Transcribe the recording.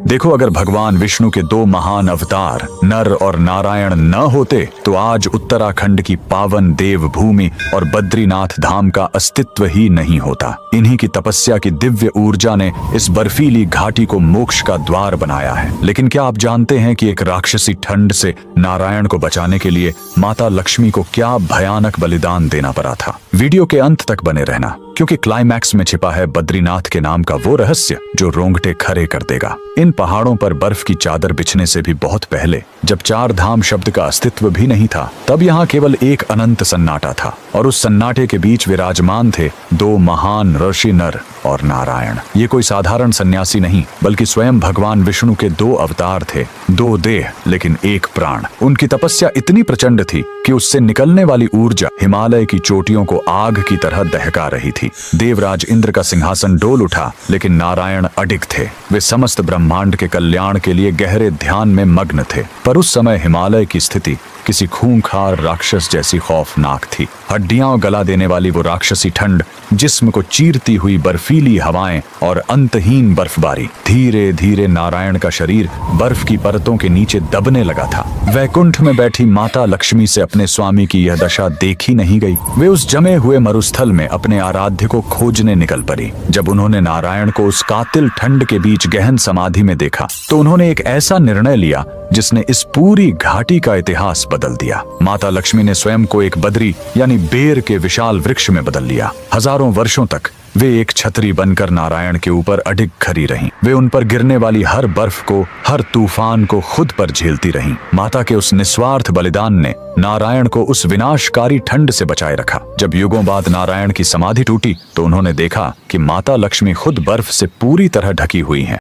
देखो, अगर भगवान विष्णु के दो महान अवतार नर और नारायण न होते तो आज उत्तराखंड की पावन देवभूमि और बद्रीनाथ धाम का अस्तित्व ही नहीं होता। इन्हीं की तपस्या की दिव्य ऊर्जा ने इस बर्फीली घाटी को मोक्ष का द्वार बनाया है। लेकिन क्या आप जानते हैं कि एक राक्षसी ठंड से नारायण को बचाने के लिए माता लक्ष्मी को क्या भयानक बलिदान देना पड़ा था? वीडियो के अंत तक बने रहना, क्योंकि क्लाइमैक्स में छिपा है बद्रीनाथ के नाम का वो रहस्य जो रोंगटे खड़े कर देगा। इन पहाड़ों पर बर्फ की चादर बिछने से भी बहुत पहले, जब चार धाम शब्द का अस्तित्व भी नहीं था, तब यहाँ केवल एक अनंत सन्नाटा था, और उस सन्नाटे के बीच विराजमान थे दो महान ऋषि नर और नारायण। ये कोई साधारण सन्यासी नहीं, बल्कि स्वयं भगवान विष्णु के दो अवतार थे, दो देह लेकिन एक प्राण। उनकी तपस्या इतनी प्रचंड थी कि उससे निकलने वाली ऊर्जा हिमालय की चोटियों को आग की तरह दहका रही थी। देवराज इंद्र का सिंहासन डोल उठा, लेकिन नारायण अडिग थे। वे समस्त ब्रह्मांड के कल्याण के लिए गहरे ध्यान में मग्न थे। पर उस समय हिमालय की स्थिति किसी खूंखार राक्षस जैसी खौफनाक थी। हड्डियां गला देने वाली वो राक्षसी ठंड, जिस्म को चीरती हुई बर्फीली हवाएं और अंतहीन बर्फबारी। धीरे धीरे नारायण का शरीर बर्फ की परतों के नीचे दबने लगा था। वैकुंठ में बैठी माता लक्ष्मी से अपने स्वामी की यह दशा देखी नहीं गई। वे उस जमे हुए मरुस्थल में अपने आराध्य को खोजने निकल पड़ी। जब उन्होंने नारायण को उस कातिल ठंड के बीच गहन समाधि में देखा, तो उन्होंने एक ऐसा निर्णय लिया जिसने इस पूरी घाटी का इतिहास बदल दिया। माता लक्ष्मी ने स्वयं को एक बद्री यानी बेर के विशाल वृक्ष में बदल लिया। हजारों वर्षों तक वे एक छतरी बनकर नारायण के ऊपर अडिग खड़ी रहीं। वे उन पर गिरने वाली हर बर्फ को, हर तूफान को खुद पर झेलती रहीं। माता के उस निस्वार्थ बलिदान ने नारायण को उस विनाशकारी ठंड से बचाए रखा। जब युगों बाद नारायण की समाधि टूटी, तो उन्होंने देखा कि माता लक्ष्मी खुद बर्फ से पूरी तरह ढकी हुई हैं।